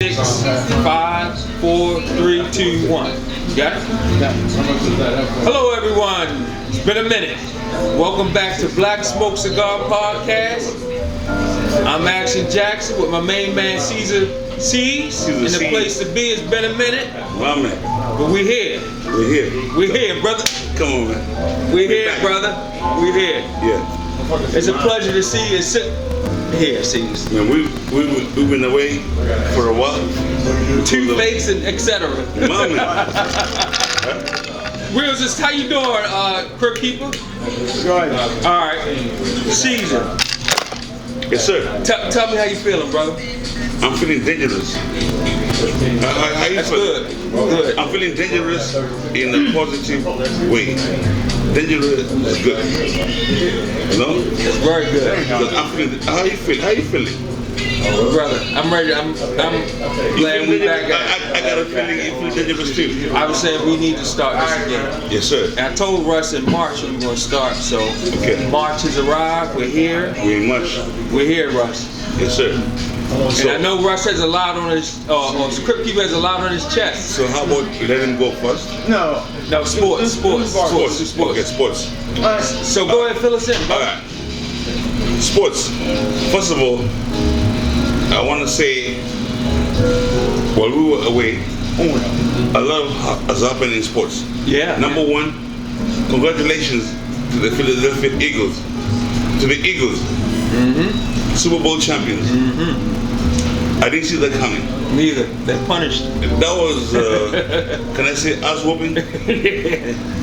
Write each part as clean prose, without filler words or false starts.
6, 5, 4, 3, 2, 1. Got it? Hello everyone. It's been a minute. Welcome back to Black Smoke Cigar Podcast. I'm Action Jackson with my main man Caesar C's. And the place to be. It's been a minute. My man. But we're here. We're here, brother. Come on, man. We're here, brother. We're here. Yeah. It's a pleasure to see you here, Caesar. Man, we've been away for a while. Two fakes and etc. My man. Reals, just how you doing, Crook Keeper? Good. All right, Caesar. Yes, sir. Tell me how you feeling, brother. I'm feeling dangerous. How you That's feeling? good. I'm feeling dangerous in a positive way. Dangerous is good. You know? That's very good. Because I'm feeling. How you feel? How you feeling? Brother, I'm ready. I'm glad we back at it. I got a feeling you feel dangerous too. I was saying we need to start this again. Yes, sir. And I told Russ in March we were going to start, so Okay. March has arrived. We're here. We're here, Russ. Yes, sir. And I know Russ has a lot on his, Crook Keeper has a lot on his chest. So how about you let him go first? No, sports. Okay, sports. So go ahead, fill us in. All right. Sports. First of all, I want to say, while we were away, a lot has happened in sports. Yeah. Number one, congratulations to the Philadelphia Eagles. To the Eagles. Mm-hmm. Super Bowl champions. Mm-hmm. I didn't see that coming. Neither. They're punished. That was, can I say, ass whooping?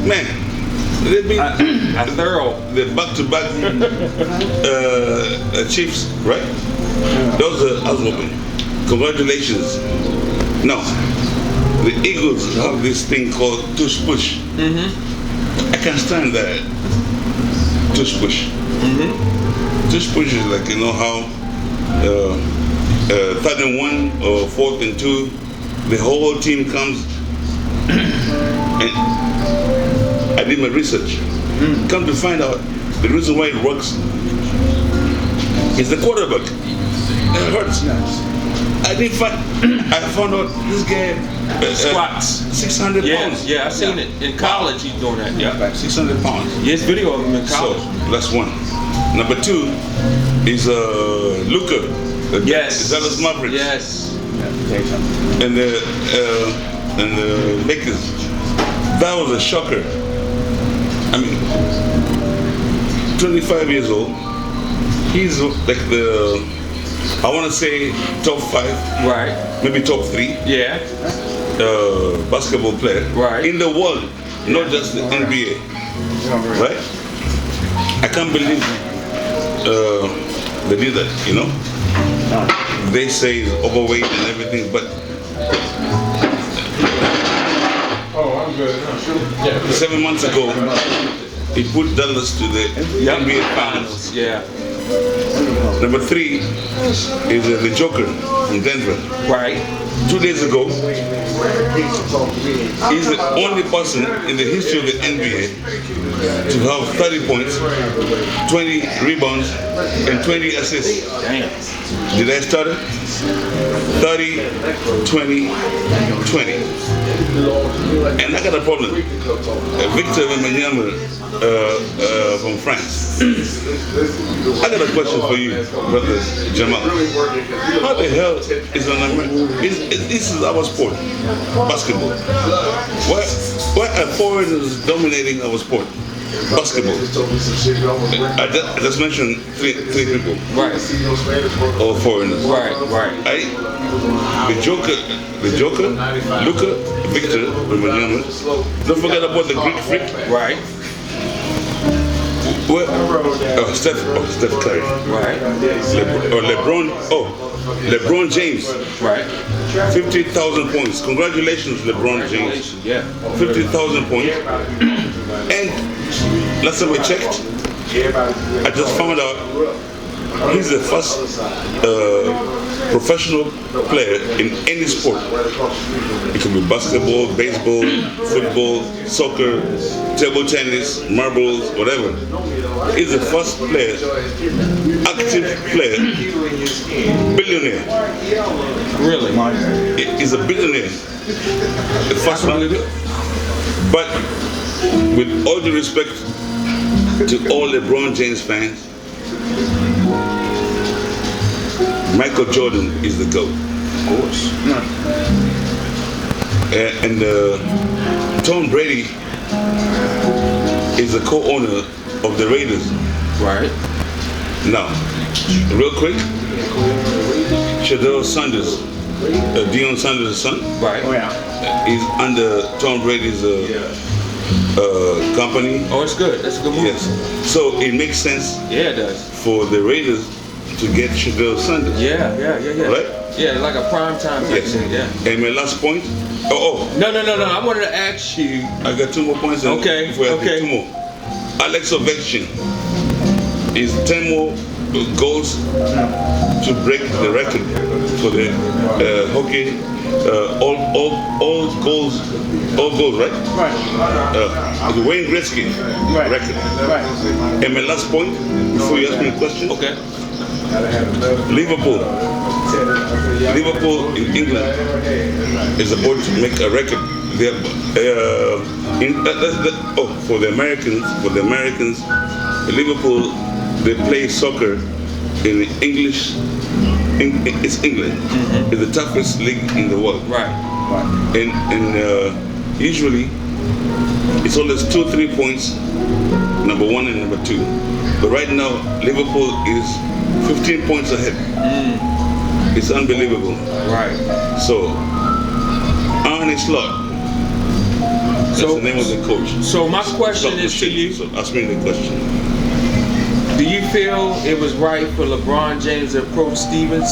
Man, they've been thorough. the back-to-back Chiefs, right? That was ass whooping. Congratulations. Now, the Eagles have this thing called tush push. Mm-hmm. I can't stand that. Tush push. Mm-hmm. Tush push is like, you know how 3rd and 1 or 4th and 2, the whole team comes. And I did my research. Come to find out, the reason why it works is the quarterback. It hurts. I found out this guy squats 600 pounds. Yeah, I've seen it. In college he's doing that. Yeah. 600 pounds. Yes, video of him in college. So that's one. Number two is Luka. Yes. Dallas Mavericks. Yes. And the Lakers. That was a shocker. I mean, 25 years old. He's like I want to say top 5. Right. Maybe top 3. Yeah. Basketball player. Right. In the world, not just the NBA. Right? I can't believe they did that, you know? They say he's overweight and everything, but I'm good. 7 months ago, he put Dallas to the NBA finals. Yeah. Number 3 is the Joker from Denver. Right. 2 days ago, he's the only person in the history of the NBA to have 30 points, 20 rebounds, and 20 assists. Damn. Did I start it? 30, 20, 20. And I got a problem. Victor Wembanyama from France. I got a question for you, brother Jamal. How the hell is an American? This is our sport, basketball. Why are foreigners dominating our sport? Basketball. I just mentioned three people. Right. All foreigners. Right. The Joker, Luka, Victor, Wembanyama. Don't forget about the Greek freak. Right. Steph Curry. Right. LeBron James. Right. 50,000 points. Congratulations, LeBron James. Yeah. 50,000 points. And last time I checked, I just found out he's the first professional player in any sport. It could be basketball, baseball, football, soccer, table tennis, marbles, whatever. He's the first player, active player, billionaire. Really? He's a billionaire. The first one. But with all due respect to all LeBron James fans, Michael Jordan is the GOAT. Of course. And Tom Brady is the co-owner of the Raiders. Right. Now, real quick, Shadell Sanders, Deion Sanders' son. Right. Oh yeah. He's under Tom Brady's company. Oh, it's good. That's a good move. Yes. So it makes sense Yeah, it does. for the Raiders to get Shadell Sanders. Yeah. Right? Yeah, like a prime time type Yes. thing. Yeah. And my last point. Oh, No. I wanted to ask you. I got 2 more points. And Okay, before I take okay. 2 more. Alex Ovechkin is 10 more goals to break the record for the hockey. All goals, right? Right. The Wayne Gretzky Right. record. Right. And my last point, before you ask me a question, Okay. Liverpool in England is about to make a record. For the Americans, Liverpool, they play soccer in English. It's England. It's the toughest league in the world. Right. And usually it's always 2-3 points, number 1 and number 2. But right now Liverpool is 15 points ahead. It's unbelievable. Right. So Arne Slot, that's So- the name of the coach. So my question Slot is to machine. you: So ask me the question. do you feel it was right for LeBron James to approach Stephen A.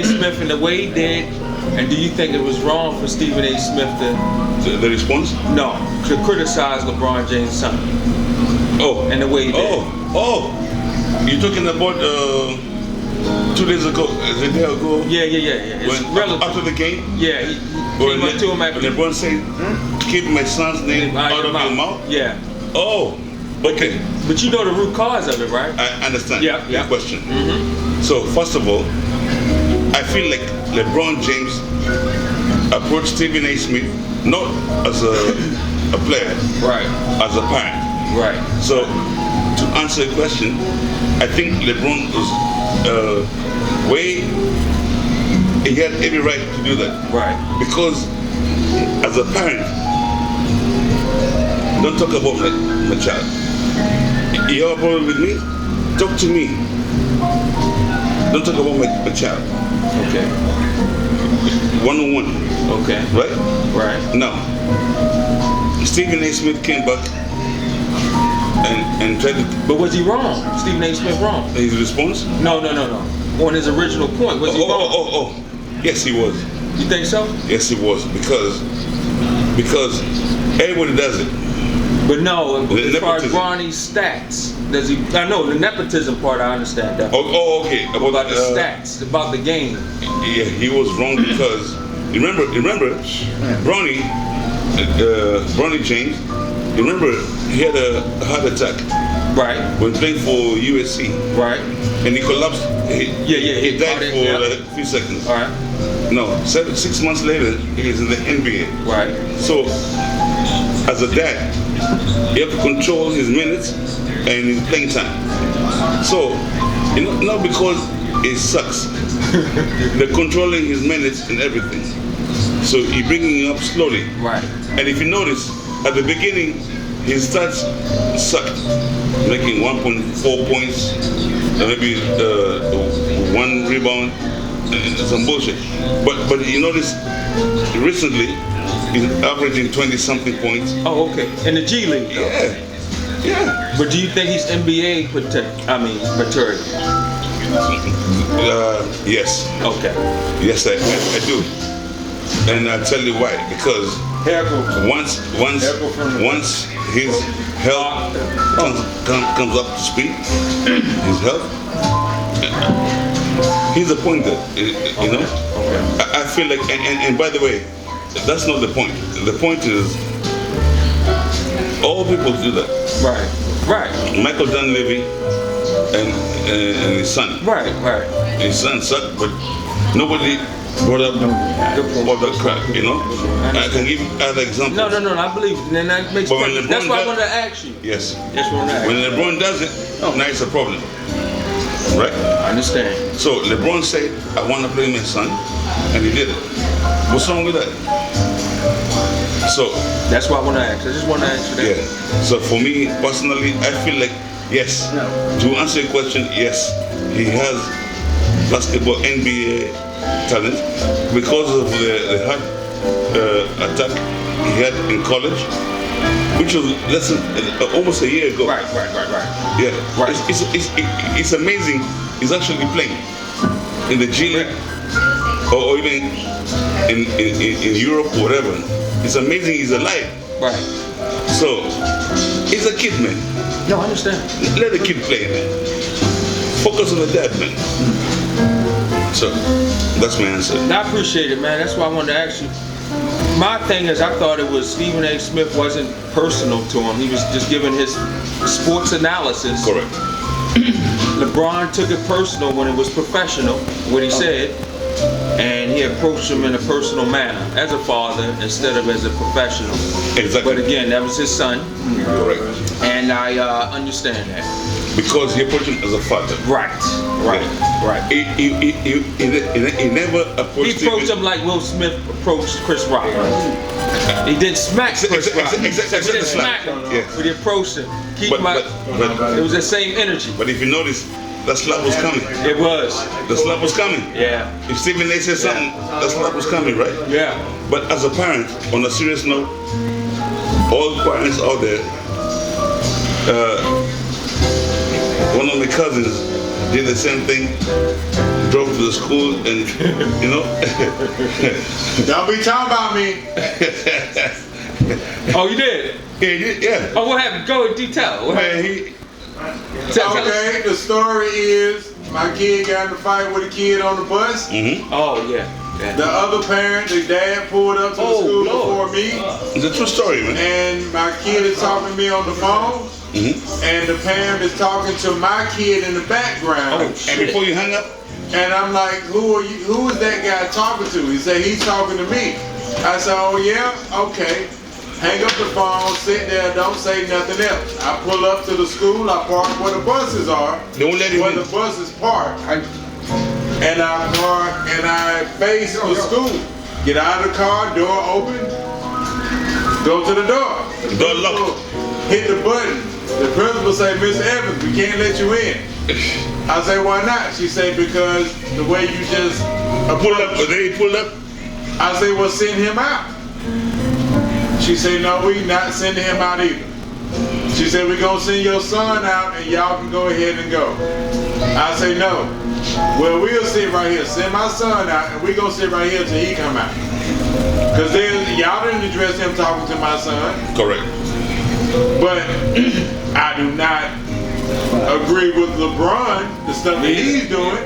Smith in the way he did? And do you think it was wrong for Stephen A. Smith The response? to criticize LeBron James' son Oh. in the way he did? Oh. You're talking about 2 days ago, a day ago? Yeah. It's When, relative. after the game? Yeah, he went to him When LeBron said, keep my son's name out of your mouth? Yeah. Oh, okay. But you know the root cause of it, right? I understand Yeah. your question. So first of all, I feel like LeBron James approached Stephen A. Smith not as a player, Right. as a parent. Right. So to answer the question, I think LeBron was he had every right to do that. Right. Because as a parent, don't talk about my child. You have a problem with me? Talk to me. Don't talk about my child. Okay. One-on-one. Okay. Right? Right. Now, Stephen A. Smith came back and tried to, But was he wrong? Stephen A. Smith wrong? his response. No. On his original point, was he wrong? Oh. Yes, he was. You think so? Yes, he was. Because everybody does it. But no, The as far as nepotism. Bronny's stats, does he? I know the nepotism part. I understand that. Okay. About the stats, about the game. Yeah, he was wrong because remember, Bronny James. Remember, he had a heart attack Right. when playing for USC, Right. and he collapsed. He died cardiac, for yeah. a few seconds. All right. No, 6 months later, he is in the NBA. Right. So, as a dad, you have to control his minutes and his playing time. So, not because it sucks, they're controlling his minutes and everything. So, you're bringing him up slowly. Right. And if you notice, at the beginning, his stats sucked, making 1.4 points, maybe 1 rebound, some bullshit. But you notice, recently, he's averaging 20-something points. Oh, okay. In the G League. Though. Yeah. But do you think he's NBA maturity? Yes. Okay. Yes, I do. And I'll tell you why. Because Once his health comes up to speed, his health, he's appointed. You know, I feel like, and by the way, that's not the point. The point is, all people do that. Right. Michael John Levy and his son. Right. His son sucked, but nobody brought up all that crap, you know? I can give other examples. No, I believe it. And that makes sense. That's why I wanted to ask you. Yes. That's what I wanted to ask when LeBron does it, now it's a problem. Right? I understand. So LeBron said, I want to play my son, and he did it. What's wrong with that? So that's why I want to ask. I just want to ask you that. Yeah. So for me personally, I feel like yes. To answer your question, yes, he has basketball NBA talent because of the heart attack he had in college, which was almost a year ago. Right. Yeah. Right. It's amazing. He's actually playing in the G League or even in Europe or whatever. It's amazing he's alive. Right. So, he's a kid, man. No, I understand. Let the kid play, man. Focus on the dad, man. So, that's my answer. I appreciate it, man. That's why I wanted to ask you. My thing is, I thought it was Stephen A. Smith wasn't personal to him. He was just giving his sports analysis. Correct. LeBron took it personal when it was professional, what he said. And he approached him in a personal manner, as a father instead of as a professional. Exactly. But again, that was his son. Correct. And I understand that. Because he approached him as a father. Right. He never approached him. He approached him like Will Smith approached Chris Rock. He didn't smack Chris Rock. He didn't smack him, but he approached him. It was the same energy. But if you notice, the slap was coming. It was. The slap was coming. Yeah. If Stephen A said something, the slap was coming, right? Yeah. But as a parent, on a serious note, all parents out there, one of my cousins did the same thing, drove to the school and, you know. Don't be talking about me. Oh, you did? Yeah, he did, yeah. Oh, what happened? Go in detail. What happened? Okay, the story is my kid got in a fight with a kid on the bus. Mm-hmm. Oh, yeah. The other parent, the dad, pulled up to the school before me. It's a true story, man. And my kid is talking to me on the phone. Mm-hmm. And the parent is talking to my kid in the background. Oh, and before you hang up? And I'm like, who is that guy talking to? He said, he's talking to me. I said, oh yeah? Okay. Hang up the phone, sit there, don't say nothing else. I pull up to the school, I park where the buses are. Don't let him where in. the buses park. And I park and I face the school. Get out of the car, door open, go to the door. Door locked. Hit the button. The principal say, Miss Evans, we can't let you in. I say, why not? She say, because the way you just pull up, they pull up. I say, well, send him out. She said, no, we not sending him out either. She said, we're going to send your son out and y'all can go ahead and go. I say, no. Well, we'll sit right here. Send my son out and we're going to sit right here till he come out. Because y'all didn't address him talking to my son. Correct. But I do not agree with LeBron, the stuff that he's doing.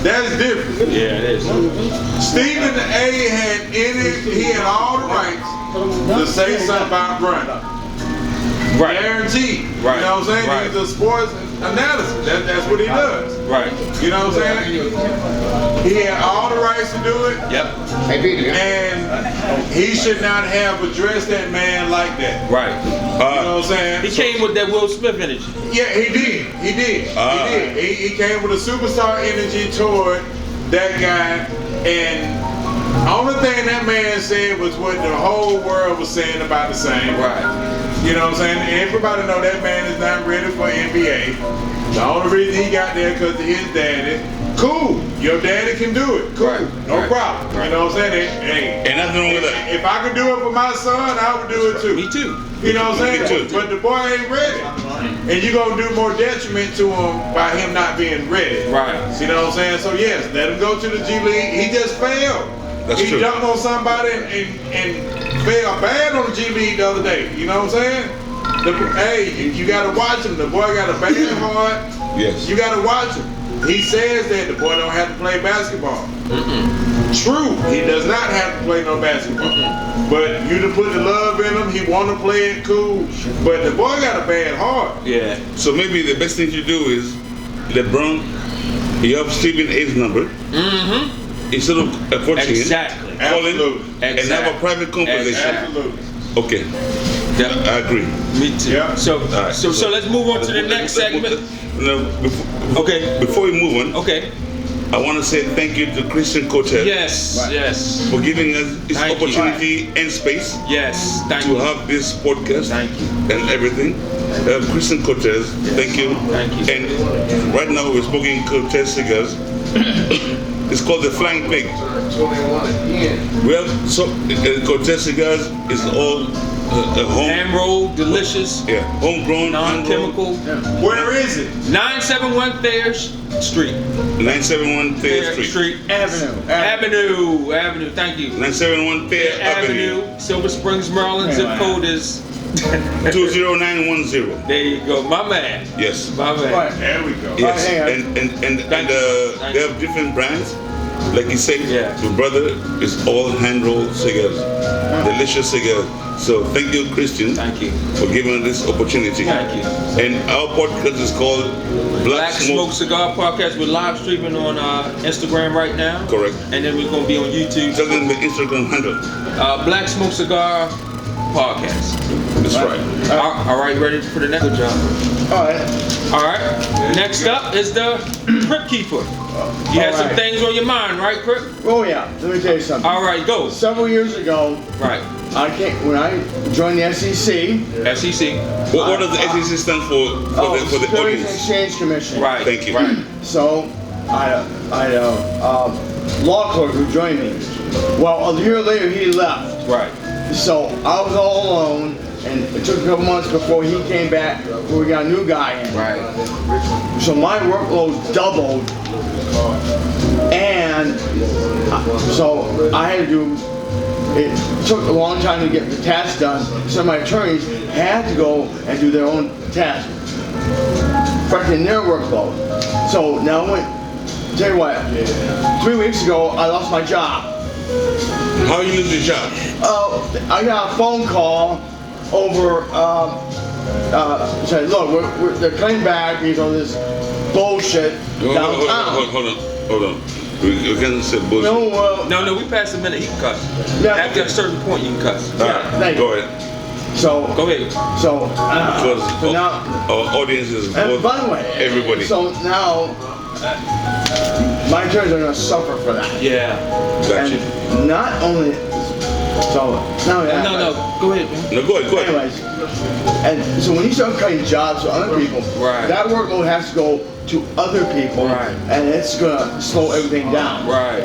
That's different. Yeah, it is. Stephen A. had all the rights to say something about Bronny. Right. Guaranteed. Right. You know what I'm saying? Right. He's a sports analysis. That's what he does. Right. You know what I'm saying? He had all the rights to do it. Yep. And he should not have addressed that man like that. Right. You know what I'm saying? He came with that Will Smith energy. Yeah, he did. He did. He came with a superstar energy toward that guy. And only thing that man said was what the whole world was saying about the same. Right. You know what I'm saying? Everybody know that man is not ready for NBA. The only reason he got there because of his daddy. Cool. Your daddy can do it. Cool. Right. No problem. You know what I'm saying? Hey, Ain't nothing wrong with that. if I could do it for my son, I would do it too. Me too. You know what I'm saying? Me too. But the boy ain't ready. And you're going to do more detriment to him by him not being ready. Right. You know what I'm saying? So yes, let him go to the G League. He just failed. That's he true. jumped on somebody and fell bad on the GB the other day. You know what I'm saying? Hey, you gotta watch him. The boy got a bad heart. Yes. You gotta watch him. He says that the boy don't have to play basketball. True, he does not have to play no basketball. But you to put the love in him, he want to play it cool. But the boy got a bad heart. Yeah. So maybe the best thing to do is LeBron, you have Stephen A's number. Instead of approaching Exactly. him, call him Absolutely. and have a private conversation. Absolutely. Okay. Yep. I agree. Me too. Yeah. So, Alright, so let's move on to the next segment. No, Okay. before we move on, Okay. I want to say thank you to Christian Cotel Yes. Yes. for giving us this Thank you. opportunity and space Yes. Thank to you. have this podcast Thank you. and everything. Christian Cortez, thank you. Thank you. And right now we're smoking Cortez cigars. It's called the Flying Pig. Well, so Cortez cigars is all home, Hand rolled, delicious, yeah, homegrown, non-chemical. Where is it? 971 Thayer Street. 971 Thayer Thayer Street. Avenue. Thank you. 971 Thayer Avenue. Silver Springs, Maryland. Zip code is. 20910. There you go, my man. Yes. My man. Right. There we go. Yes. hang on. And Thank you. Thank they have different brands. Like you said, Yeah. your brother is all hand rolled cigars, delicious cigars. So thank you, Christian, Thank you. for giving us this opportunity. Thank you. And our podcast is called Black Smoke Cigar Podcast. We're live streaming on Instagram right now. Correct. And then we're gonna be on YouTube. Tell them the Instagram handle. Black Smoke Cigar Podcast. That's right. All right, ready for the next good job? All right. All right. Next up is the Crip Keeper. You had some Alright. things on your mind, right, Crip? Oh yeah. Let me tell you something. All right, go. Several years ago, Right. when I joined the SEC. SEC. What does the SEC stand for the Securities and audience? Exchange Commission. Right. Thank you. Right. So I had a law clerk who joined me. Well, a year later he left. Right. So I was all alone, and it took a couple months before he came back. We got a new guy in. Right. So my workload doubled, and so I had to do. It took a long time to get the tasks done. So my attorneys had to go and do their own tasks, affecting their workload. So now, tell you what, 3 weeks ago I lost my job. How you lose your job? I got a phone call over. Said, look, they're coming back because of this bullshit downtown. Hold on. We can't say bullshit. No, we passed a minute. You can cuss. Yeah. After a certain point, you can cuss. All right, thank you. go ahead. So Go ahead. So Because now, our audience is and both by the way, everybody. So now, my attorneys are going to suffer for that. Yeah. Gotcha. And not only, so now that. No. Go ahead, man. No, go ahead. Anyways, and so when you start cutting jobs to other people, Right. that workload has to go to other people, Right. and it's gonna slow everything down. Right.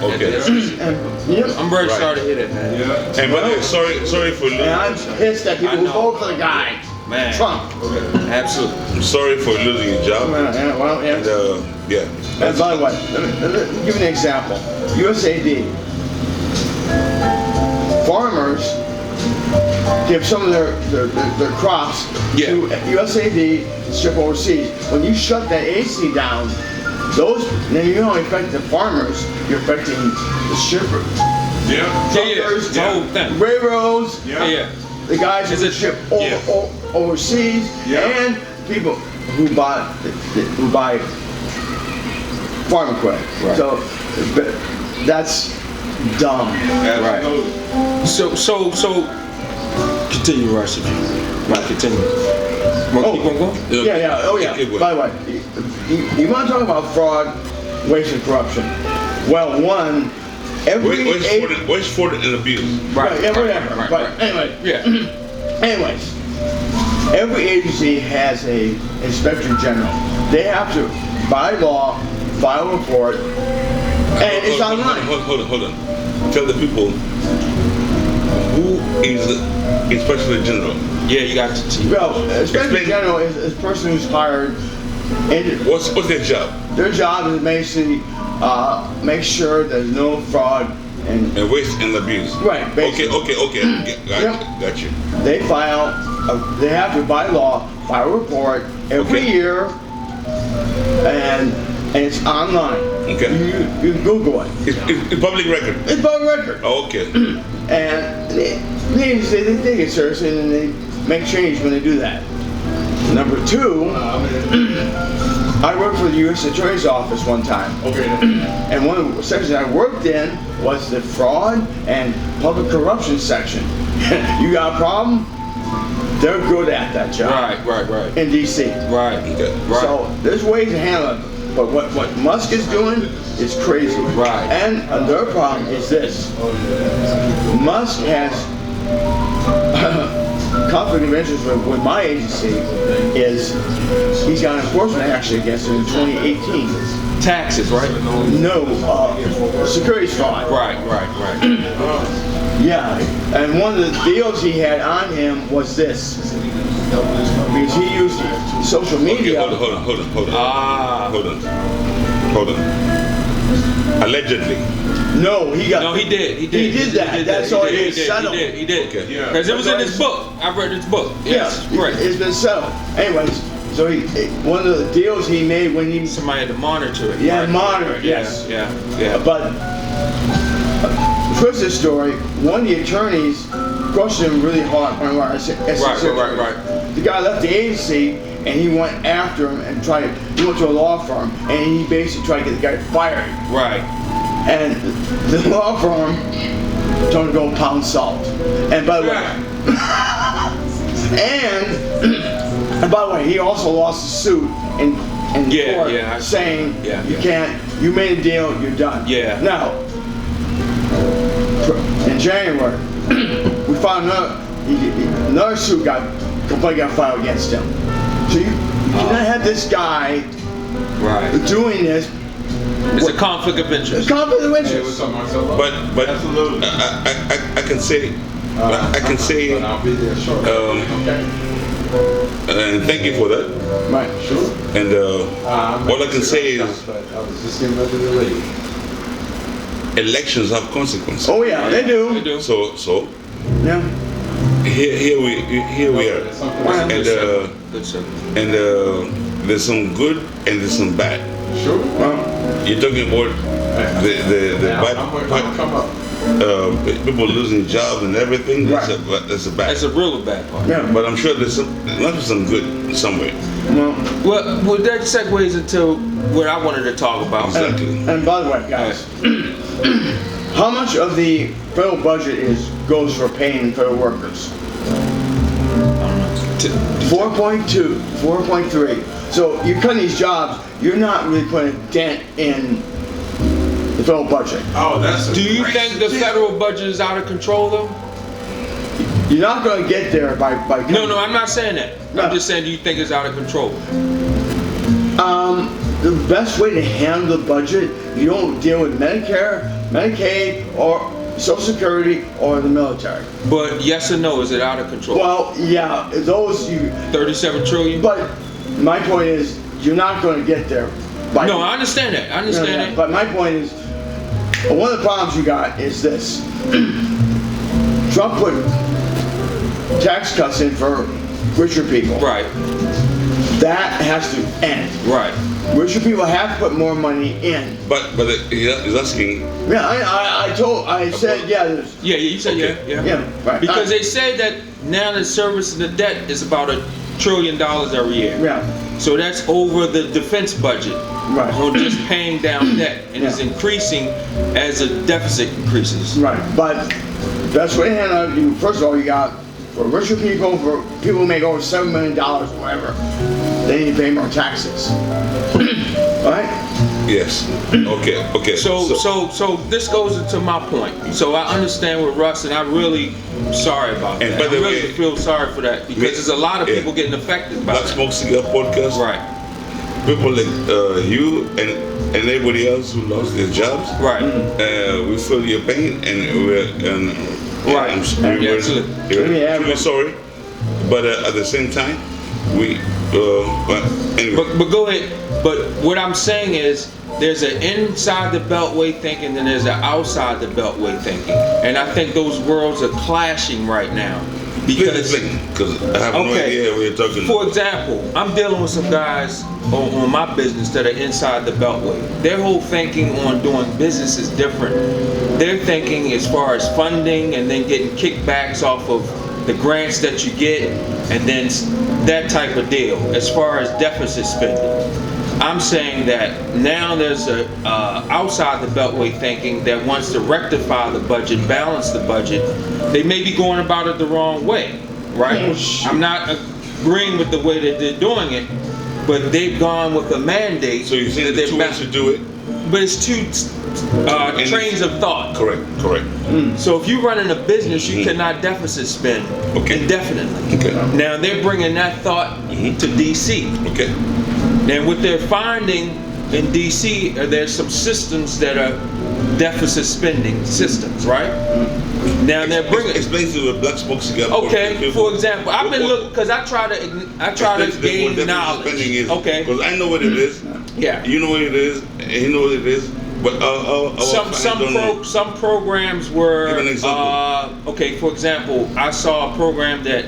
Okay. And yeah, I'm very Right. sorry to hear that, man. Yeah. And by the way, sorry for and I'm losing. pissed at people I who know. vote for the guy, Man. Trump. Absolutely. I'm sorry for losing your job. Well, yeah. And yeah. And by the way, let me give you an example. USAID. Farmers give some of their crops Yeah. to USAID to ship overseas. When you shut that AC down, then you don't affect the farmers, you're affecting the shipper. Yeah. Truckers, The whole thing. railroads, Yeah. the guys Is who it- ship yeah. overseas, Yeah. and people who buy farm equipment. Right. So that's dumb. Absolutely. So continue, Rush. Right, continue. Want to keep on going? Yeah. Oh yeah. Keep going. By the way, you want to talk about fraud, waste, and corruption? Well, one, Waste, fraud, and abuse. Right, yeah, whatever. Right. But anyway, Yeah. anyways, every agency has a inspector general. They have to, by law, file a report, and it's online. Hold on. Tell the people who is the Inspector General. Yeah, you got to. Well, inspector Explain. general is a person who's hired. And What's their job? their job is basically make sure there's no fraud And waste and abuse. Right, basically. Okay. Got you. They they have to, by law, file a report every year, and it's online. Okay. You can Google it. It's public record. It's public record. Oh, okay. And they take it seriously, and they make change when they do that. Number two, I worked for the U.S. Attorney's Office one time. Okay. And one of the sections I worked in was the fraud and public corruption section. You got a problem? They're good at that job. Right. In D.C. Right. Okay. Right. So there's ways to handle it. But what Musk is doing is crazy. Right. And another problem is this. Musk has conflict of interest with my agency is he's got an enforcement action against him in 2018. Taxes, right? No, securities fraud. Right. Yeah, and one of the deals he had on him was this. Because he used social Okay, media. hold on. Ah. Hold on. Allegedly. No, he got. No, he did. He did that. That's all he settled. He did. Okay. Yeah. Because it was in his book. I read his book. Yes, Yeah, correct. it's been settled. Anyways, so one of the deals he made when he Somebody had to monitor it. Yeah, right? monitor it, yes. Yeah. But twist the story. One of the attorneys questioned him really hard on our Right. The guy left the agency and he went after him and he went to a law firm and he basically tried to get the guy fired. Right. And the law firm told him to go pound salt. And by the way, and by the way, he also lost the suit in court saying you made a deal, you're done. Yeah. Now, in January, we found another complaint got filed against him. So you cannot have this guy doing this. It's a conflict of interest. It's conflict of interest. But Absolutely. I can say and thank you for that. Right. Sure. And all I can say is I was just getting ready to leave. elections have consequences. Oh yeah, they do. They do. So Yeah. here we are, Good sir. and there's some good and there's some bad. Sure. Well, You're talking about the bad I'm gonna come up. people losing jobs and everything. That's a bad. That's a real bad part. yeah. But I'm sure there's some good somewhere. Well, That segues into what I wanted to talk about. Exactly. and by the way, guys, how much of the federal budget goes for paying federal workers? 4.2, 4.3. So you're cutting these jobs, you're not really putting a dent in the federal budget. Oh, that's. Do you think the federal budget is out of control though? You're not going to get there by No, I'm not saying that. No. I'm just saying, do you think it's out of control? The best way to handle the budget, you don't deal with Medicare, Medicaid, or Social Security, or the military. But yes or no, is it out of control? Well, yeah, those you. 37 trillion? But my point is, you're not going to get there. No, I understand that. I understand that. But my point is, one of the problems you got is this. Trump put tax cuts in for richer people. Right. That has to end. Right. Richer people have to put more money in. But he's asking. Yeah, I said, yeah. Yeah, you said Okay. Yeah, right. Because they say that now the service and the debt is about $1 trillion every year. Yeah, So that's over the defense budget. right. Or just paying down debt, and it's Yeah. increasing as the deficit increases. Right, but that's what first of all, you got for richer people, for people who make over $7 million or whatever, they need to pay more taxes. Right? Yes. Okay. So this goes into my point. So I understand with Russ, and I really sorry about that. And by I the really way, feel sorry for that because there's a lot of people getting affected by Black that. Smoke Cigar podcast. Right. People like you and everybody else who lost their jobs. Right. We feel your pain and we're Right. I'm Yeah, absolutely. truly sorry, but at the same time, But anyway. But go ahead. But what I'm saying is, there's an inside the beltway thinking, and there's an outside the beltway thinking, and I think those worlds are clashing right now. Because I have no idea what you're talking about. For example, I'm dealing with some guys on my business that are inside the beltway. Their whole thinking on doing business is different. They're thinking as far as funding and then getting kickbacks off of the grants that you get, and then that type of deal as far as deficit spending. I'm saying that now there's a outside the beltway thinking that wants to rectify the budget, balance the budget. They may be going about it the wrong way, right? I'm not agreeing with the way that they're doing it, but they've gone with a mandate. So you think there's two ways to do it? But it's two trains of thought. Correct. So if you're running a business, you cannot deficit spend indefinitely. Okay. Now they're bringing that thought to DC. Okay. And what they're finding in DC, there's some systems that are deficit spending systems, right? Now they're bringing. Explain to the Black Smoke Cigar. Okay, for example, I've been looking because I try to gain knowledge. Okay. Because I know what it is. Yeah. You know what it is. He knows what it is. But some programs were. Give an example. Okay, for example, I saw a program that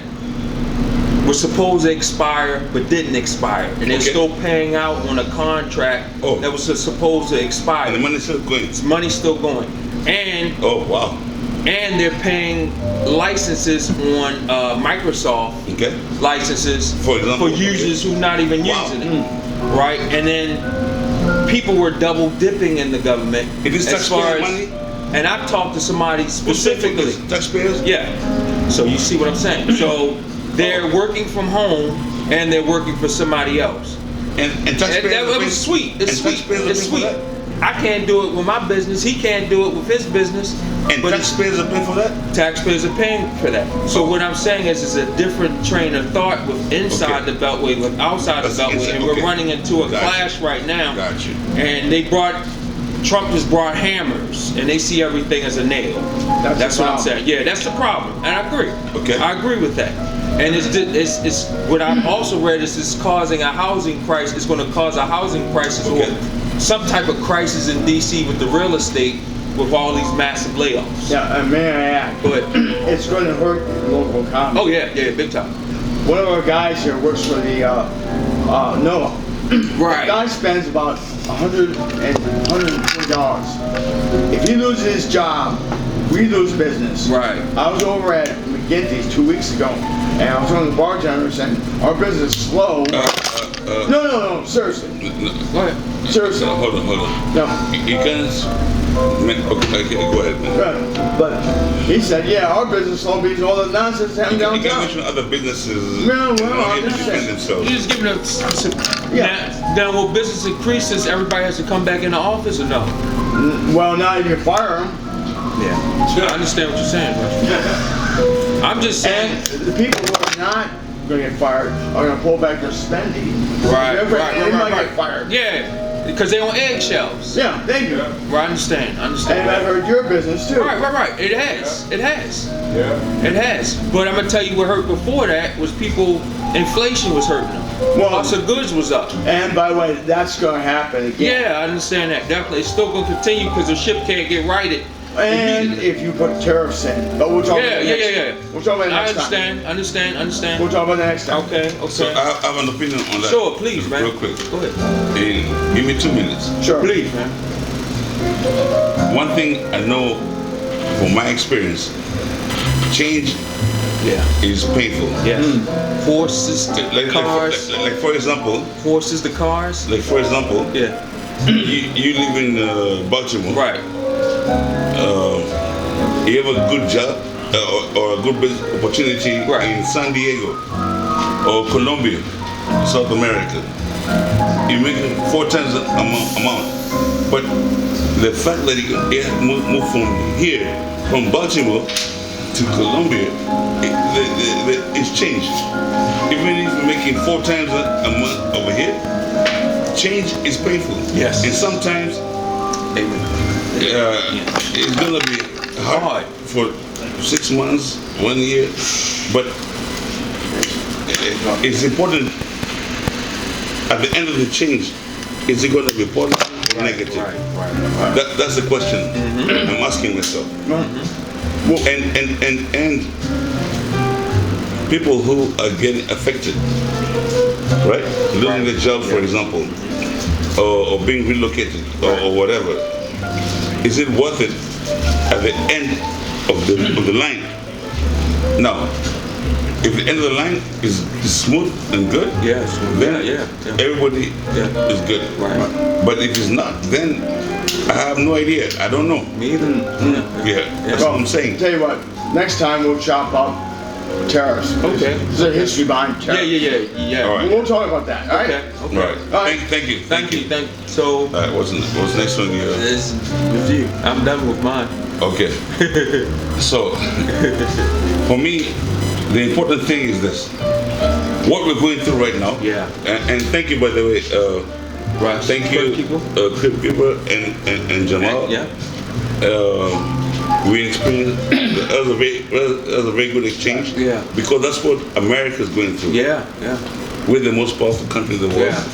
was supposed to expire but didn't expire, and they're still paying out on a contract that was supposed to expire. And the money's still going. Money's still going, and and they're paying licenses on Microsoft licenses for example, for users who not even using it, right? And then people were double dipping in the government as far as money. And I've talked to somebody specifically. Taxpayers? Yeah. So you see what I'm saying? So they're working from home and they're working for somebody else. And taxpayers. That was sweet. It's sweet. It's sweet. I can't do it with my business. He can't do it with his business. And taxpayers are paying for that? Taxpayers are paying for that. So what I'm saying is, it's a different train of thought with inside the beltway, with outside the beltway, and we're running into a clash right now. Got you. And Trump has brought hammers, and they see everything as a nail. That's what I'm saying. Yeah, that's the problem, and I agree. Okay. I agree with that. And it's what I've also read is it's causing a housing crisis. It's going to cause a housing crisis or some type of crisis in DC with the real estate, with all these massive layoffs. Yeah, may I add? Go ahead. It's going to hurt the local economy. Oh yeah, big time. One of our guys here works for the NOAA. Right. The guy spends about $120. If he loses his job, we lose business. Right. I was over at McGinty's 2 weeks ago, and I was telling the bartender saying our business is slow. No, seriously. Go ahead. Seriously. Hold on. No. You can't. Okay, go ahead, man. Right. But he said, yeah, our business is slow because all the nonsense happening downtown. You can't mention other businesses. No, I'm just saying. Themselves. You're just giving us. Now, when business increases, everybody has to come back in the office, or no? Well, now you can fire them. Yeah. I understand what you're saying, bro. I'm just saying. And the people who are not going to get fired are going to pull back their spending. Right. They might get fired. Yeah. Because they're on eggshells. Yeah, thank you. Right, I understand. And I've heard your business too. Right. It has. Yeah. It has. But I'm going to tell you what hurt before that was inflation was hurting them. Well, cost of goods was up. And by the way, that's going to happen again. Yeah, I understand that. Definitely. It's still going to continue because the ship can't get righted. And if you put tariffs in. But we'll talk about that next time. We'll talk about that next time. Understand. We'll talk about that next time. Okay. So I have an opinion on that. Sure, please, man. Real quick. Go ahead. Give me 2 minutes. Sure. Please, man. One thing I know from my experience, change is painful. Yes. Forces the cars. Like for example. Forces the cars. Like for example. Yeah. You live in Baltimore. Right. You have a good job or a good business opportunity in San Diego or Colombia, South America. You're making 4 times the amount. But the fact that you move from here, from Baltimore to Colombia, it's changed. Even if you're making 4 times a month over here, change is painful. Yes. And sometimes it's gonna be hard for 6 months, 1 year, but it's important. At the end of the change, is it going to be positive or negative? Right. That's the question I'm asking myself. Well, and people who are getting affected, right? Losing their job, for example, or being relocated or whatever. Is it worth it at the end of the line? Now, if the end of the line is smooth and good, then everybody is good. Right. But if it's not, then I have no idea. I don't know. Me either. That's what I'm saying. Tell you what, next time we'll chop up tariffs. Okay. There's a history behind tariffs. Yeah. All right. We'll talk about that, all right? Okay. Right. All right. Thank you. So, All right, what's next one? it's with you. I'm done with mine. Okay. So, for me, the important thing is this. What we're going through right now. Yeah. And thank you, by the way. Right. Thank you, Crip Keeper and Jamal. Yeah. We experienced that was a very good exchange. Yeah. Because that's what America's going through. Yeah. We're the most powerful country in the world. Yeah.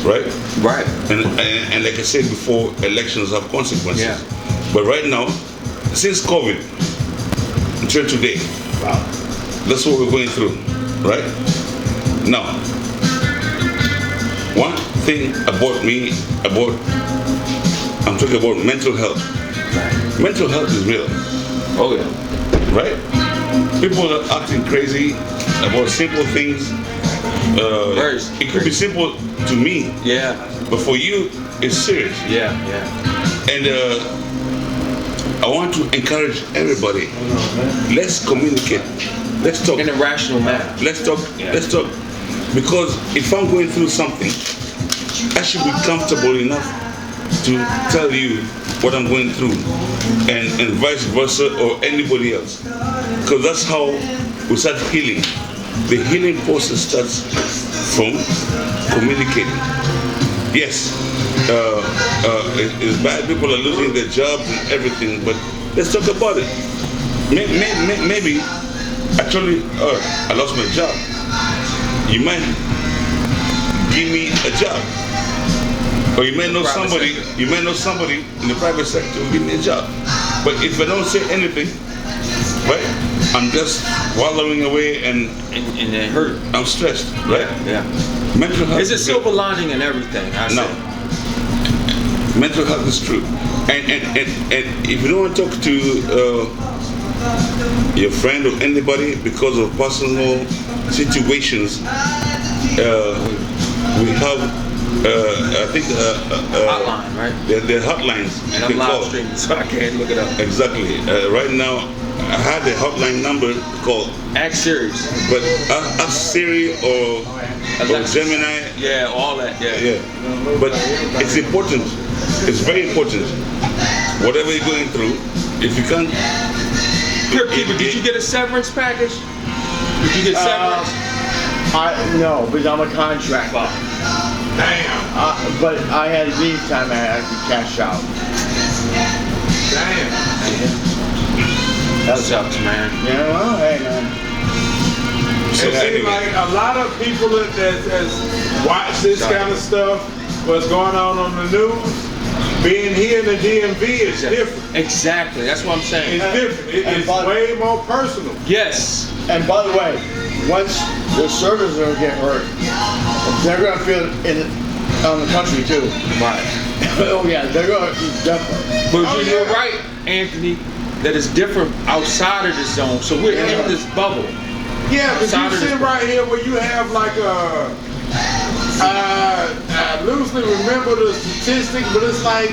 Right? Right. And like I said before, elections have consequences. Yeah. But right now, since COVID until today, that's what we're going through, right? Now, one thing I'm talking about mental health. Mental health is real. Oh yeah. Right? People are acting crazy about simple things. It could be simple to me, Yeah. but for you, it's serious. Yeah. And I want to encourage everybody. Let's communicate. Let's talk. In a rational manner. Let's talk. Yeah. Let's talk. Because if I'm going through something, I should be comfortable enough to tell you what I'm going through, and vice versa, or anybody else. Because that's how we start healing. The healing process starts from communicating. Yes, it's bad. People are losing their jobs and everything, but let's talk about it. Maybe actually, I lost my job. You might give me a job, or you may know somebody. You may know somebody in the private sector who give me a job. But if I don't say anything, right, I'm just wallowing away and it hurt. I'm stressed, right? Yeah. Mental health. There's a silver lining in everything. No. Mental health is true. And if you don't want to talk to your friend or anybody because of personal situations, we have, I think, Hotline, right? There are hotlines And you I'm can live call. streaming, so I can't look it up. Exactly. Right now, I have the hotline number called, Act serious. but ask Siri or Alexa. Gemini. Yeah, all that. Yeah, but it's important. It's very important. Whatever you're going through, if you can't. Crip Keeper, did you get a severance package? Did you get severance? No, because I'm a contractor. Damn. But I had leave time I had to cash out. Damn. That sucks, man. Yeah, well, hey, man. So It seems anyway, like a lot of people that watch this kind of stuff, what's going on the news, being here in the DMV is different. Exactly. That's what I'm saying. It's different. It's way more personal. Yes. And by the way, once the servers are gonna get hurt, they're gonna feel it on the country too. Right. Oh yeah, they're gonna definitely. But you're right, Anthony, that it's different outside of the zone. So we're in this bubble. Yeah, but Outside you of the- sit right here where you have like I loosely remember the statistic, but it's like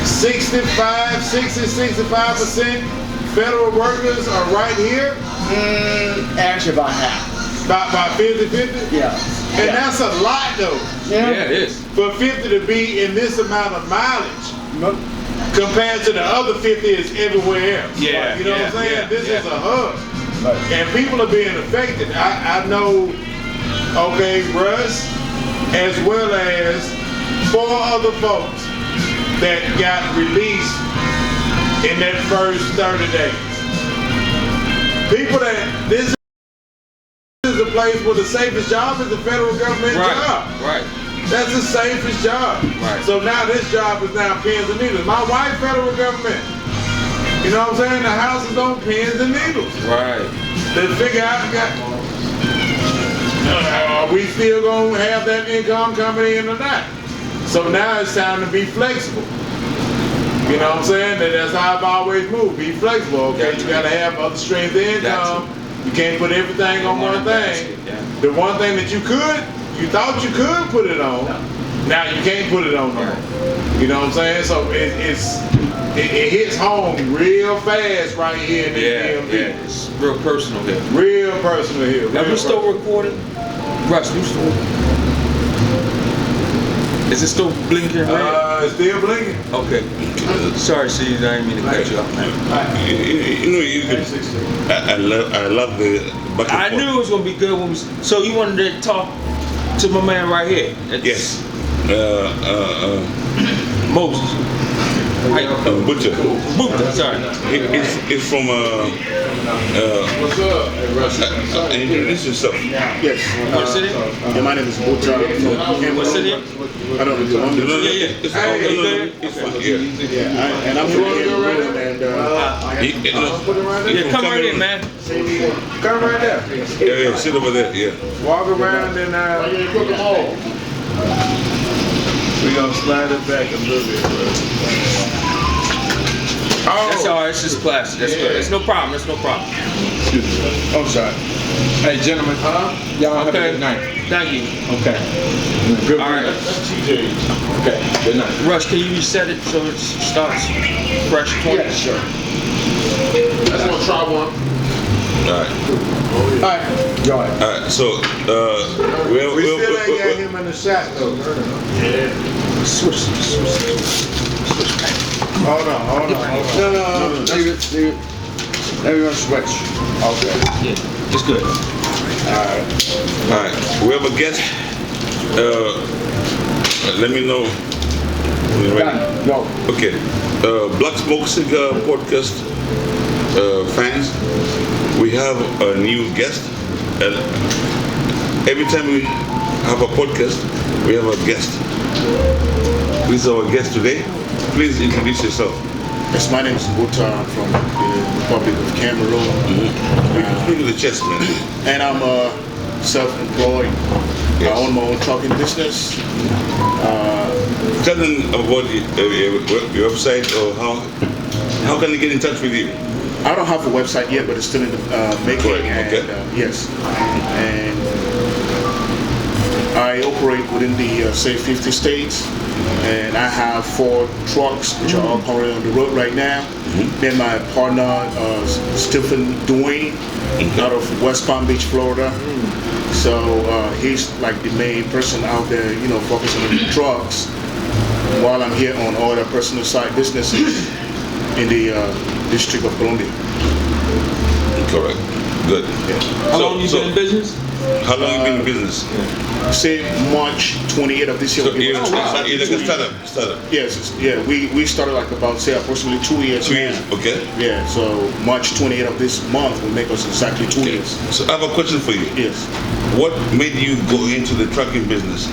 65% federal workers are right here. Actually about half. About 50-50? Yeah. And that's a lot though. Yeah, it is. For 50 to be in this amount of mileage compared to the other 50 is everywhere else. Yeah, You know what I'm saying? yeah, This yeah. is a hub. Right. And people are being affected. I know, okay, Russ, as well as 4 other folks that got released in that first 30 days. People that, this is is the place where the safest job is the federal government job. Right. That's the safest job. Right. So now this job is now pins and needles. My wife, federal government. You know what I'm saying? The house is on pins and needles. Right. They figure out, are we still gonna have that income coming in or not? So now it's time to be flexible. You know what I'm saying? That's how I've always moved. Be flexible, okay? You gotta have other streams of income. You can't put everything on one thing. The one thing that you thought you could put it on, now you can't put it on no more. You know what I'm saying? So it hits home real fast right here in the DMV. Yeah, it's real personal here. Real personal here. Are we still recording? Russ, you still? Is it still blinking red? It's still blinking. Okay. Sorry, Steve, I didn't mean to cut you off, man. I love the back and I forth. knew it was gonna be good when we. So you wanted to talk to my man right here? Yes. Moses. Butcher. Butcher, sorry. It's from What's up? introduce yourself. Yes. What city? Yeah, my name is Butcher. What city? I don't know. Yeah. It's Hey, you good? it's fine. Yeah. Yeah, and I'm from Cameroon, and Put it right there. Yeah, come right in, man. Come right there. Yeah, sit over there. Yeah. Walk around and we're gonna slide it back a little bit, bro. That's all right. It's just plastic. That's good. It's no problem. It's no problem. I'm sorry. Hey, gentlemen, y'all have a good night. Thank you. Okay. Good All right. Okay. Good night. Russ, can you reset it so it starts fresh? 20? Yeah, sure. Let's go try one. All right. All right. Go ahead. All right. So We still ain't got him in the shot though. Switch. Hold on. No. Leave it. Now we're gonna switch. Okay. Yeah, it's good. All right. We have a guest. Let me know when you're ready. Go. Okay. Black Smoke Cigar podcast fans, we have a new guest. Every time we have a podcast, we have a guest. Who is our guest today? Please introduce yourself. yes, my name is Butcher from the Republic of Cameroon, Speak to the chest, man. and I'm self-employed. I own my own trucking business. Tell them about your website or how can they get in touch with you? I don't have a website yet, but it's still in the making. Right, okay. And, yes, and I operate within the say 50 states, and I have 4 trucks which are all currently on the road right now. Me and my partner Stephen Dwayne out of West Palm Beach, Florida. So he's like the main person out there, focusing on the trucks, while I'm here on all the personal side businesses in the District of Columbia. Correct. Good. How long you been in business? How long you been in business? Say March 28th of this year. So you're like a startup. Yes, yeah. We started like about say approximately 2 years. 2 years, now. okay. Yeah, so March 28th of this month will make us exactly 2 years. So I have a question for you. Yes. What made you go into the trucking business?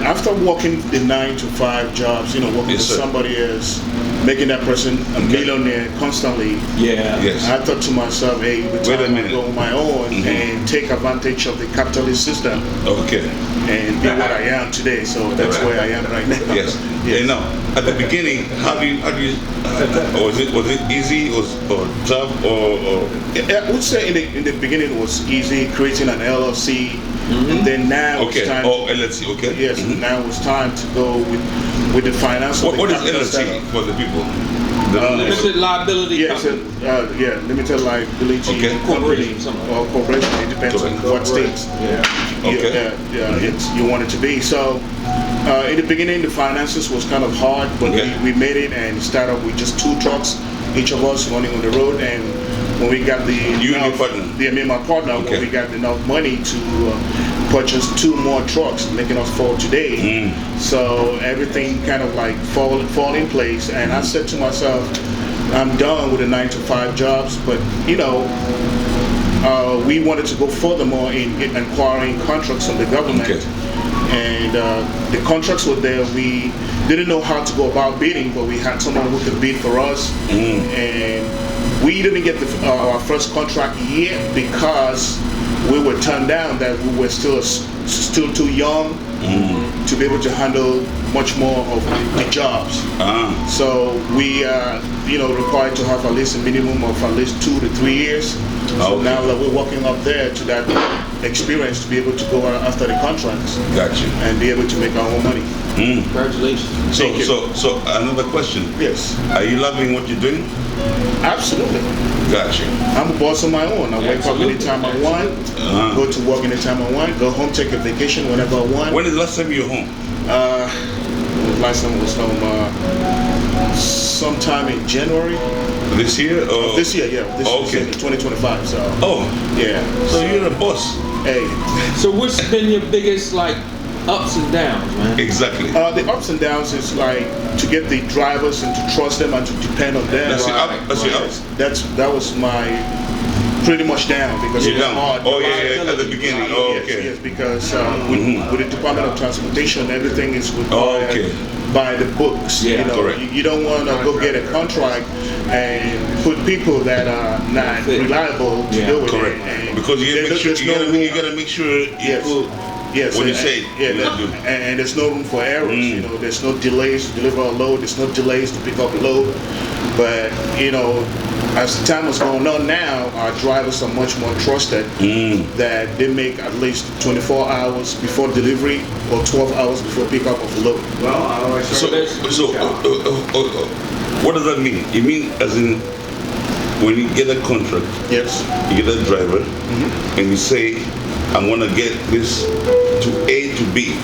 After working the 9-to-5 jobs, working Yes, with sir. somebody else, making that person a millionaire constantly. Yeah. Yes. I thought to myself, hey, it's Wait a time minute. to go on my own and take advantage of the capitalist system Okay. and be what I am today. So that's where I am right now. Yes. And now, at the beginning, how do you was it easy or tough or I would say in the beginning it was easy creating an LLC, and then now okay? it's time. Oh, LLC, okay. Yes, now it's time to go with the finance. of What the is capital LLC setup. for the people? Limited liability Yes, company. limited liability Okay. company Corporation, something like or corporation. It depends on what states Okay. you want it to be. So in the beginning, the finances was kind of hard, but Okay. we made it and started with just 2 trucks, each of us running on the road. And when we got You and your partner? Yeah, me and my partner. Okay. When we got enough money to purchase 2 more trucks, making us 4 today. So everything kind of like fall in place. And I said to myself, I'm done with the 9-to-5 jobs, but we wanted to go furthermore in acquiring contracts from the government. Okay. And the contracts were there. We didn't know how to go about bidding, but we had someone who could bid for us. And we didn't get our first contract yet because we were turned down, that we were still too young to be able to handle much more of the jobs. So we required to have at least a minimum of at least 2 to 3 years. So now that we're working up there to that experience to be able to go after the contracts. Gotcha. And be able to make our own money. Congratulations. So another question. Yes. Are you loving what you're doing? Absolutely. Gotcha. I'm a boss on my own. I wake up anytime I want, go to work anytime I want, go home, take a vacation whenever I want. When is the last time you were home? Last time I was home sometime in January. This year? Or? This year, yeah. This Okay. is 2025. So. Oh. Yeah. So you're the boss. Hey. So what's been your biggest ups and downs, man? Exactly. The ups and downs is like to get the drivers and to trust them and to depend on them. That's your up. That's your up. That was my pretty much down because You're it's down. hard. Oh yeah, at the beginning. Oh, okay. Yes, because with the Department of Transportation, everything is required by the books. Yeah, correct. You don't want to go get a contract and put people that are not reliable to do it. Correct. And because you gotta make sure you put what you say. And there's no room for errors. There's no delays to deliver a load. There's no delays to pick up a load. But as the time is going on now, our drivers are much more trusted. That they make at least 24 hours before delivery or 12 hours before pickup of a load. So what does that mean? It means as in when you get a contract, yes, you get a driver, and you say, I'm gonna get this to A to B.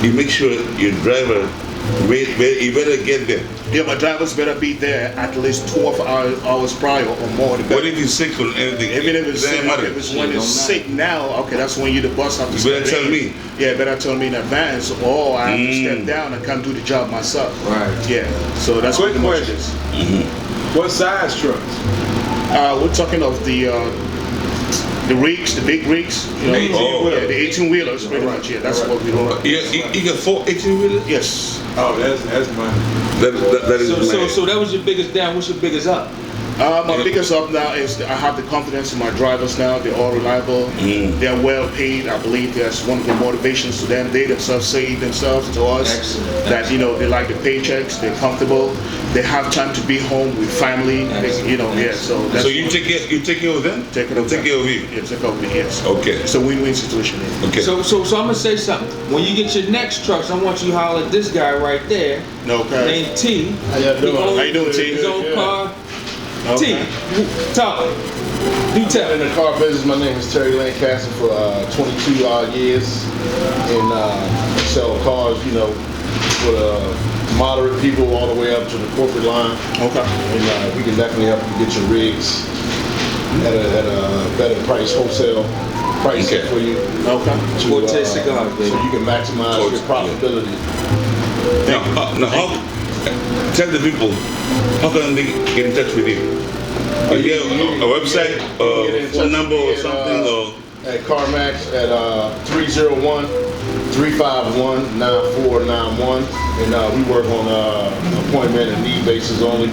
You make sure your driver, you better get there. Yeah, my drivers better be there at least 12 hours prior or more. What if he's sick or anything? Even if it's sick, matter. if it's when it's sick now, okay, that's when you the boss have to You better tell me. Yeah, better tell me in advance, or I have to step down and come do the job myself. Right. Yeah. So that's Quick pretty much question. it. What size trucks? We're talking of the rigs, the big rigs. The 18-wheelers. Yeah, the 18-wheelers, pretty much. Yeah, that's what we do. You got 4 18-wheelers? Yes. Oh, that's money. That is nice. So that was your biggest down. What's your biggest up? My biggest up now is I have the confidence in my drivers now. They're all reliable. They're well paid. I believe that's one of the motivations to them. They themselves say themselves to us that they like the paychecks. They're comfortable. They have time to be home with family. So that's So you take care of them? Take care of you. Yeah, take care of me. Yes. Okay. It's a win-win situation. Okay. So I'm gonna say something. When you get your next trucks, I want you to holler at this guy right there. Okay. Named T. How you doing? How you doing, T? His own car. Okay. T. Talk. Do tell. In the car business, my name is Terry Lancaster for 22 odd years, and sell cars, for the moderate people all the way up to the corporate line. Okay. And we can definitely help you get your rigs at a better price, wholesale price for you. Okay. Forte Cigars, baby. So you can maximize your profitability. Now, tell the people, how can they get in touch with you? Is there a website, phone number or something? Or? At CarMax at 301-351-9491, and we work on appointment and need basis only.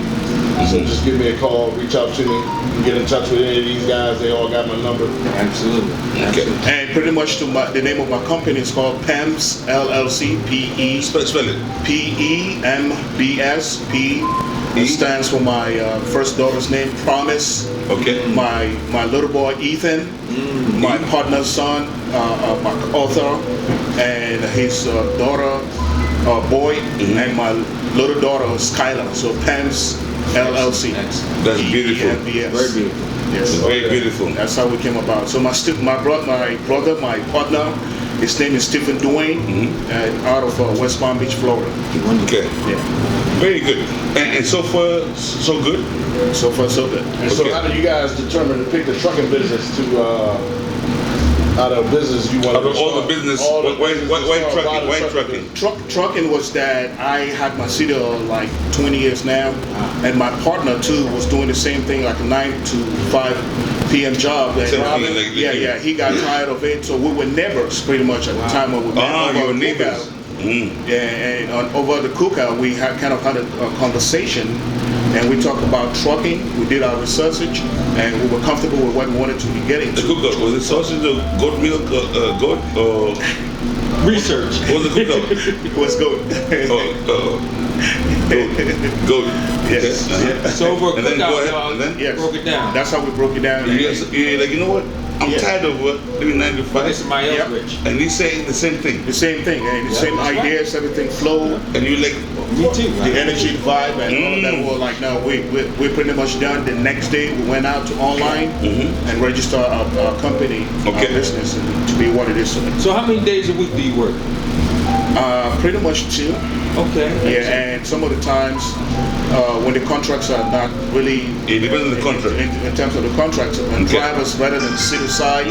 So just give me a call, reach out to me. You can get in touch with any of these guys. They all got my number. Absolutely. Okay. And pretty much the name of my company is called PEMS LLC. P-E. Spell it. P-E-M-B-S. P. It stands for my first daughter's name, Promise. Okay. My little boy, Ethan. My partner's son, my author, and his daughter, boy, and my little daughter, Skylar. So PEMS LLC. That's beautiful. P-E-M-B-S. Very beautiful. Yes. Very beautiful. That's how we came about. So my brother, my partner, his name is Stephen Duane, out of West Palm Beach, Florida. Okay. Yeah. Very good. And so far, so good? So far, so good. And so how did you guys determine to pick the trucking business to out of business you want Out of all the business, why trucking? Trucking was that I had my CDL like 20 years now, and my partner too was doing the same thing, like a 9 to 5 PM job. And, Something like- yeah, he got tired of it. So we were neighbors pretty much at the time when we met. Ah, over your the neighbors. cookout. Yeah, and over the cookout, we had kind of had a conversation, and we talked about trucking. We did our research, and we were comfortable with what we wanted to be getting The to. cookout, was it sausage or goat milk, goat or Research. what was the cookout? It was good. Goat. Yes. Okay. Yeah. So for a And then go cookout, ahead, y'all and then? Yes. broke it down. That's how we broke it down. You're like, you know what? I'm Yeah. tired of doing 9 to But 5. it's somebody else Yep. rich. And he's saying the same thing. The same thing, and the same that's right. ideas, everything flowed. And you're like, Me too. The energy, the vibe, and all of that. We were like, no, we're pretty much done. The next day, we went out to online and register our company, Okay. our business, and to be what it is. So how many days a week do you work? Pretty much 2. Okay. Yeah, and some of the times when the contracts are not really it depends on the contract. in terms of the contracts, and Okay. drivers rather than sit aside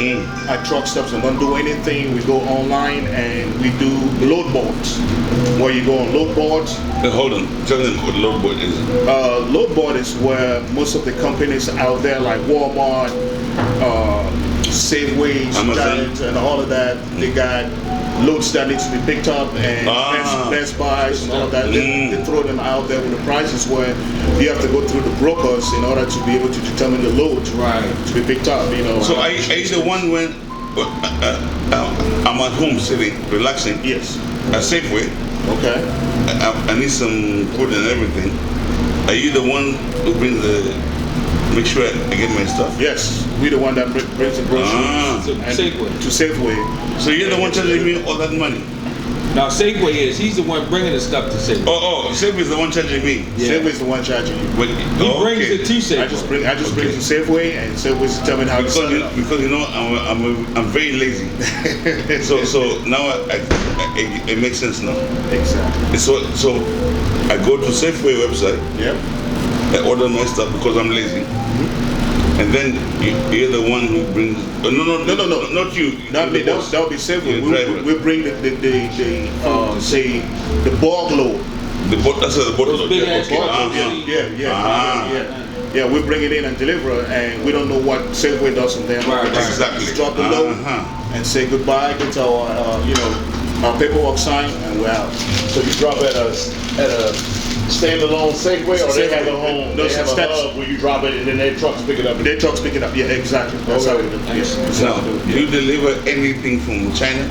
at truck stops and don't do anything, we go online and we do load boards, where you go on load boards. Hold on. Tell them what load board is. Load board is where most of the companies out there, like Walmart, Safeway, Amazon. Giant, and all of that, they got loads that need to be picked up, and Best Buys and all of that. They throw them out there with the prices where you have to go through the brokers in order to be able to determine the load to be picked up. You know. So are you the one when I'm at home sitting, relaxing, Yes. at Safeway, Okay. I need some food and everything. Are you the one who brings make sure I get my stuff? Yes. We the one that brings the groceries So and Safeway. to Safeway. So you're the one charging me all that money? Now Safeway he's the one bringing the stuff to Safeway. Oh, Safeway is the one charging me. Yeah. Safeway is the one charging you. But, He brings it to Safeway. I just bring it to Safeway, and Safeway's determine how to set it up. Because you know I'm very lazy. so now it makes sense now. Exactly. So I go to Safeway website. Yep. I order my stuff because I'm lazy. And then you're the one who brings. No, not you. Not me. The boss. That'll be Safeway. You're the driver. We bring the say the bog load. That's the bottle. Those big ass Okay. bottles. Yeah. We bring it in and deliver, and we don't know what Safeway does from there. Right. Exactly. Just drop the load and say goodbye. Get our our paperwork signed, and we're out. So you drop at a standalone Safeway, or they have a Safeway. home? No, They have a steps. hub where you drop it and then their trucks pick it up. Their trucks pick it up. Yeah, exactly. That's how we do it. Yes. That's how Now, we do it. do you deliver anything from China?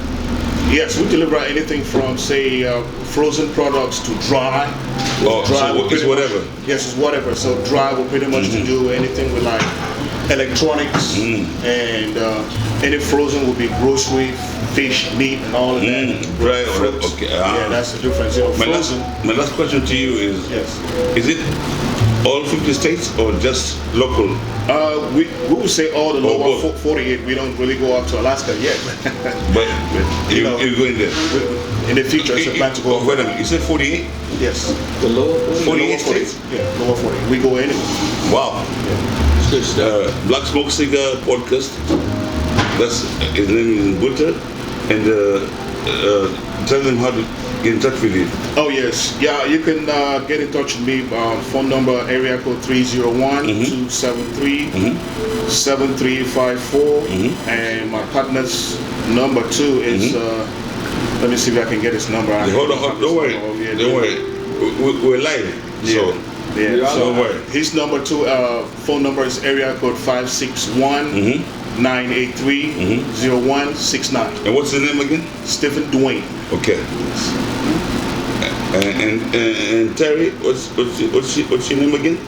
Yes, we deliver anything from, say, frozen products to dry. Oh, so will it's pretty much- whatever. Yes, it's whatever. So dry will pretty much to do anything with like electronics, and any frozen will be grocery, fish, meat, and all of that. Right, Fruits. okay. Yeah, that's the difference. You know, frozen. My last question to you is: Yes. Is it all 50 states or just local? We will say all the Oh, lower both. 48. We don't really go up to Alaska yet. But You know, you're going there. In the future, it's a plan to go. Wait a minute, you said 48? Yes. The lower 48 Lower 40. states? Yeah, lower 40. We go anywhere. Wow. good stuff. Black Smoke Cigar podcast. That's his name is Butter, and tell them how to get in touch with you. Oh yes, yeah. You can get in touch with me. Phone number area code 301-273-7354, and my partner's number 2 is. Let me see if I can get his number. Hold on, don't worry. Don't worry. We're live, so Yeah. So don't worry. his number 2 phone number is area code 561-983-0169. And what's the name again? Stephen Dwayne. Okay. And Terry, what's your name again?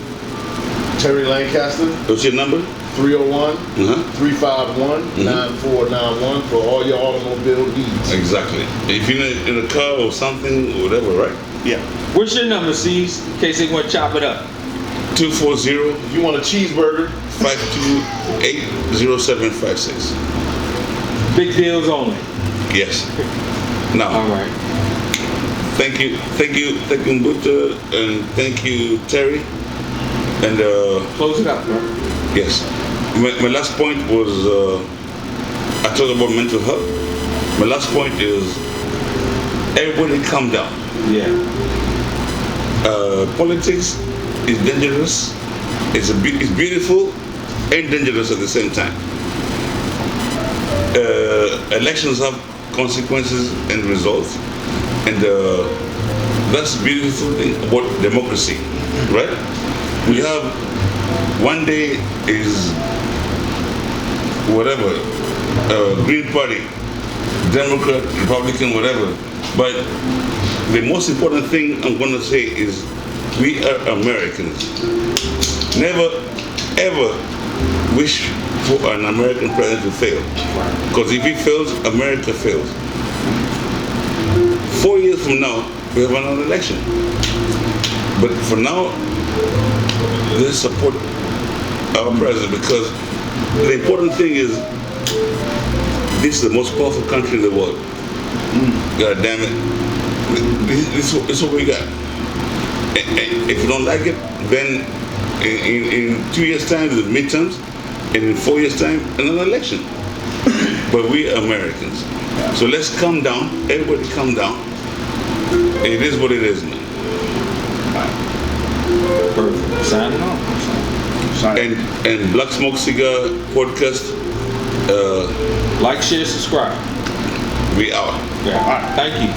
Terry Lancaster, What's your number? 301-351-9491 for all your automobile needs. Exactly. If you're in a car or something, whatever, right? Yeah. What's your number, C's, in case they want to chop it up? 240 If you want a cheeseburger, 528-0756. Big deals only. Yes. Now, All right. thank you, Butter, and thank you, Terry. And Close it up, bro. yes, my last point was I talked about mental health. My last point is everybody calm down. Yeah. Politics is dangerous. It's beautiful, and dangerous at the same time. Elections have consequences and results, and that's the beautiful thing about democracy, right? We have one day is whatever, Green Party, Democrat, Republican, whatever. But the most important thing I'm going to say is we are Americans. Never, ever wish for an American president to fail. Because if he fails, America fails. 4 years from now, we have another election. But for now, let's support our president, because the important thing is this is the most powerful country in the world. God damn it. This is what we got. And if you don't like it, then in 2 years' time, the midterms, and in 4 years' time, another election. But we are Americans. So let's calm down. Everybody calm down. It is what it is, man. Perfect. Signing off. And Black Smoke Cigar Podcast, Like, share, subscribe. we out. Yeah. All right. Thank you.